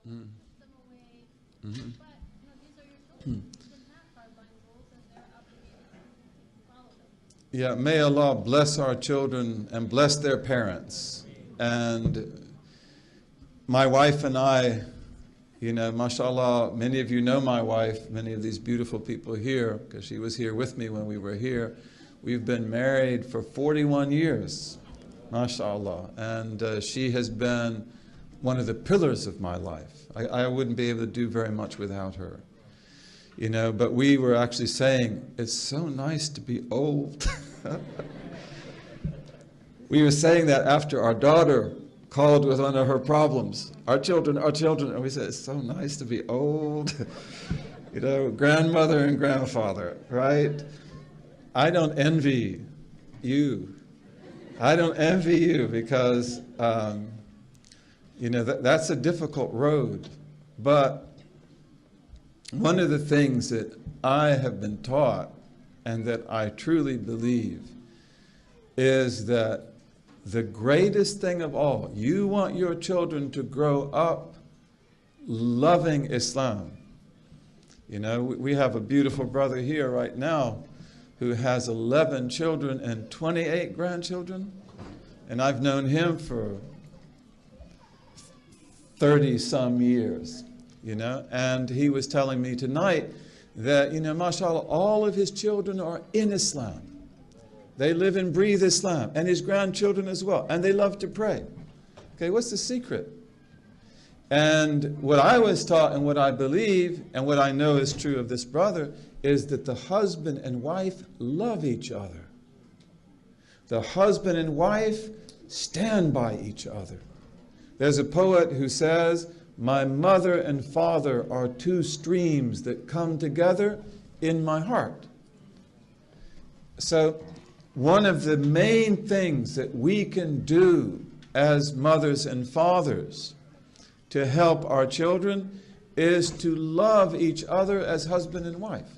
Mm. them away. Mm-hmm. But these are your children. You can have hardline rules, and they're obligated to follow them. Yeah, may Allah bless our children and bless their parents. And my wife and I, mashallah, many of you know my wife, many of these beautiful people here, because she was here with me when we were here. We've been married for 41 years, mashallah. And she has been one of the pillars of my life. I wouldn't be able to do very much without her. But we were actually saying, it's so nice to be old. We were saying that after our daughter called with one of her problems. Our children. And we said, it's so nice to be old. Grandmother and grandfather, right? I don't envy you. I don't envy you because, that's a difficult road. But one of the things that I have been taught and that I truly believe is that the greatest thing of all, you want your children to grow up loving Islam. We have a beautiful brother here right now who has 11 children and 28 grandchildren. And I've known him for 30-some years, And he was telling me tonight that, mashallah, all of his children are in Islam. They live and breathe Islam, and his grandchildren as well, and they love to pray. Okay, what's the secret? And what I was taught and what I believe and what I know is true of this brother is that the husband and wife love each other. The husband and wife stand by each other. There's a poet who says, my mother and father are two streams that come together in my heart. So one of the main things that we can do as mothers and fathers to help our children is to love each other as husband and wife.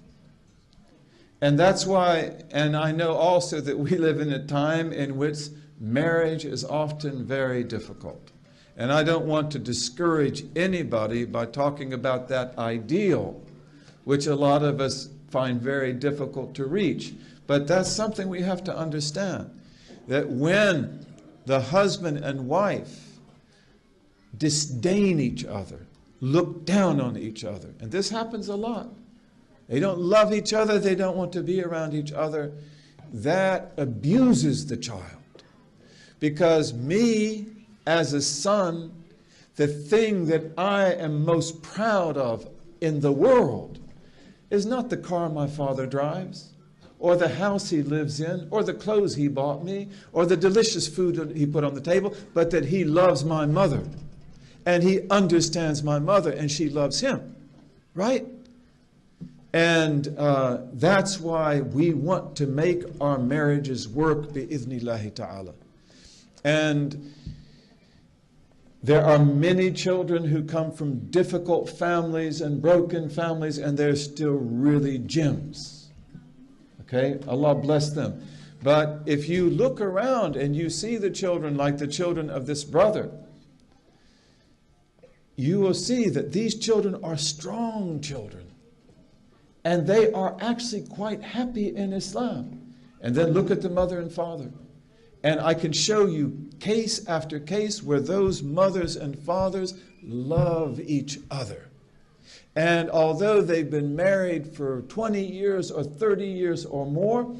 And that's why, and I know also that we live in a time in which marriage is often very difficult. And I don't want to discourage anybody by talking about that ideal, which a lot of us find very difficult to reach. But that's something we have to understand, that when the husband and wife disdain each other, look down on each other, and this happens a lot. They don't love each other, they don't want to be around each other. That abuses the child. Because me, as a son, the thing that I am most proud of in the world is not the car my father drives, or the house he lives in, or the clothes he bought me, or the delicious food he put on the table, but that he loves my mother. And he understands my mother, and she loves him. Right? And that's why we want to make our marriages work, bi-idhnillahi ta'ala. And there are many children who come from difficult families and broken families, and they're still really gems. Okay, Allah bless them. But if you look around and you see the children like the children of this brother, you will see that these children are strong children. And they are actually quite happy in Islam. And then look at the mother and father. And I can show you case after case where those mothers and fathers love each other. And although they've been married for 20 years or 30 years or more,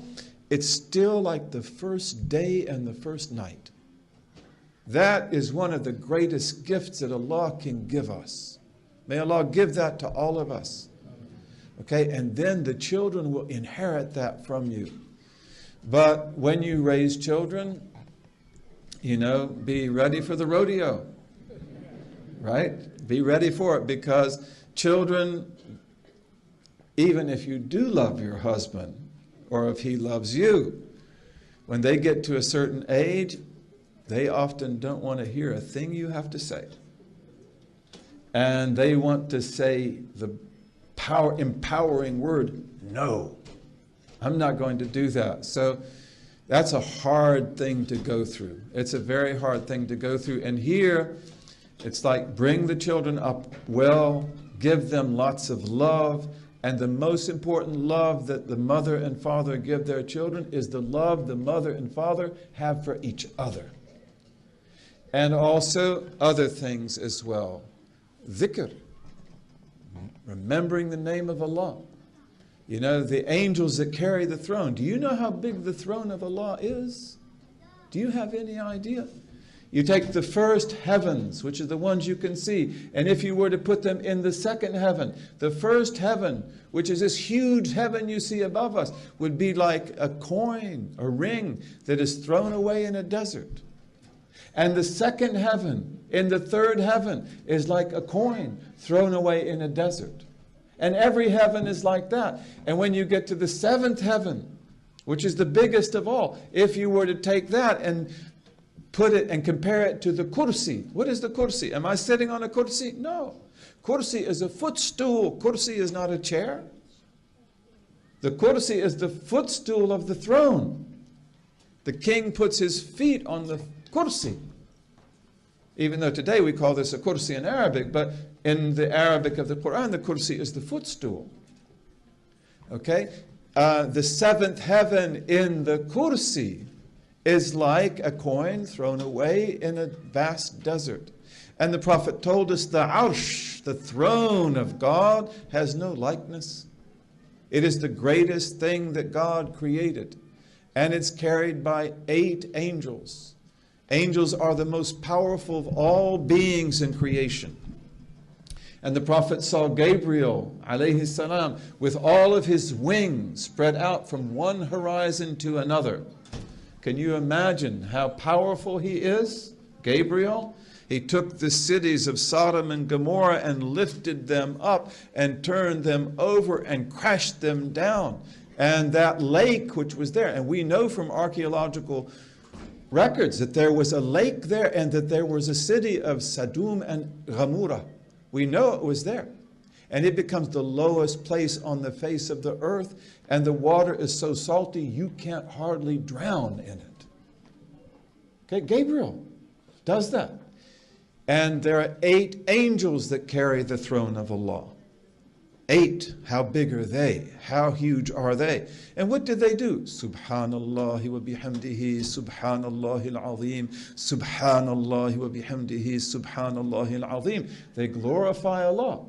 it's still like the first day and the first night. That is one of the greatest gifts that Allah can give us. May Allah give that to all of us. Okay, and then the children will inherit that from you. But when you raise children, be ready for the rodeo. Right? Be ready for it, because children, even if you do love your husband, or if he loves you, when they get to a certain age, they often don't want to hear a thing you have to say. And they want to say the empowering word, no, I'm not going to do that. So that's a hard thing to go through. It's a very hard thing to go through. And here, It's like bring the children up well, give them lots of love, and the most important love that the mother and father give their children is the love the mother and father have for each other. And also other things as well. Dhikr, remembering the name of Allah. You know, the angels that carry the throne. Do you know how big the throne of Allah is? Do you have any idea? You take the first heavens, which are the ones you can see, and if you were to put them in the second heaven, the first heaven, which is this huge heaven you see above us, would be like a coin, a ring that is thrown away in a desert. And the second heaven, in the third heaven, is like a coin thrown away in a desert. And every heaven is like that. And when you get to the seventh heaven, which is the biggest of all, if you were to take that and put it and compare it to the kursi. What is the kursi? Am I sitting on a kursi? No. Kursi is a footstool. Kursi is not a chair. The kursi is the footstool of the throne. The king puts his feet on the kursi. Even though today we call this a kursi in Arabic, but in the Arabic of the Quran, the kursi is the footstool. Okay? The seventh heaven in the kursi is like a coin thrown away in a vast desert. And the Prophet told us the arsh, the throne of God, has no likeness. It is the greatest thing that God created. And it's carried by 8 angels. Angels are the most powerful of all beings in creation. And the Prophet saw Gabriel, alayhi salam, with all of his wings spread out from one horizon to another. Can you imagine how powerful he is? Gabriel, he took the cities of Sodom and Gomorrah and lifted them up and turned them over and crashed them down. And that lake which was there, and we know from archaeological records that there was a lake there and that there was a city of Sodom and Gomorrah. We know it was there. And it becomes the lowest place on the face of the earth, and the water is so salty you can't hardly drown in it. Okay, Gabriel does that. And there are 8 angels that carry the throne of Allah. 8, how big are they? How huge are they? And what did they do? Subhanallah wa bihamdihi, Subhanallah al-azim, Subhanallah wa bihamdihi, Subhanallah al-azim. They glorify Allah.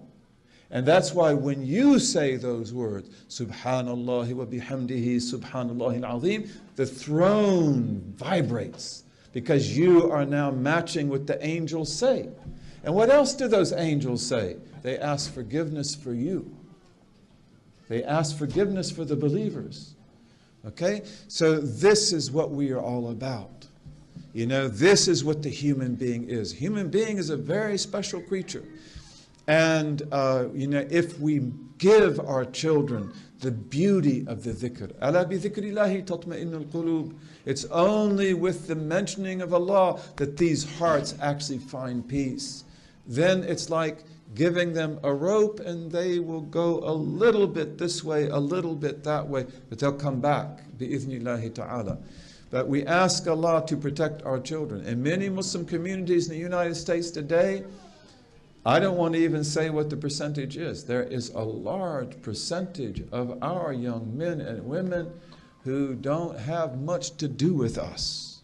And that's why when you say those words, Subhanallah wa bihamdihi, Subhanallah al-azim, the throne vibrates because you are now matching what the angels say. And what else do those angels say? They ask forgiveness for you. They ask forgiveness for the believers. Okay? So this is what we are all about. You know, this is what the human being is. Human being is a very special creature. And, you know, if we give our children the beauty of the dhikr, أَلَا بِذِكْرِ اللَّهِ تَطْمَئِنُّ الْقُلُوبِ, it's only with the mentioning of Allah that these hearts actually find peace. Then it's like giving them a rope and they will go a little bit this way, a little bit that way, but they'll come back, bi'ithnillahi ta'ala. But we ask Allah to protect our children. In many Muslim communities in the United States today, I don't want to even say what the percentage is. There is a large percentage of our young men and women who don't have much to do with us.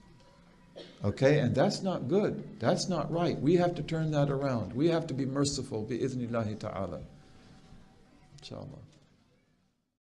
Okay, and that's not good. That's not right. We have to turn that around. We have to be merciful, bi-idhnillahi ta'ala. Inshallah.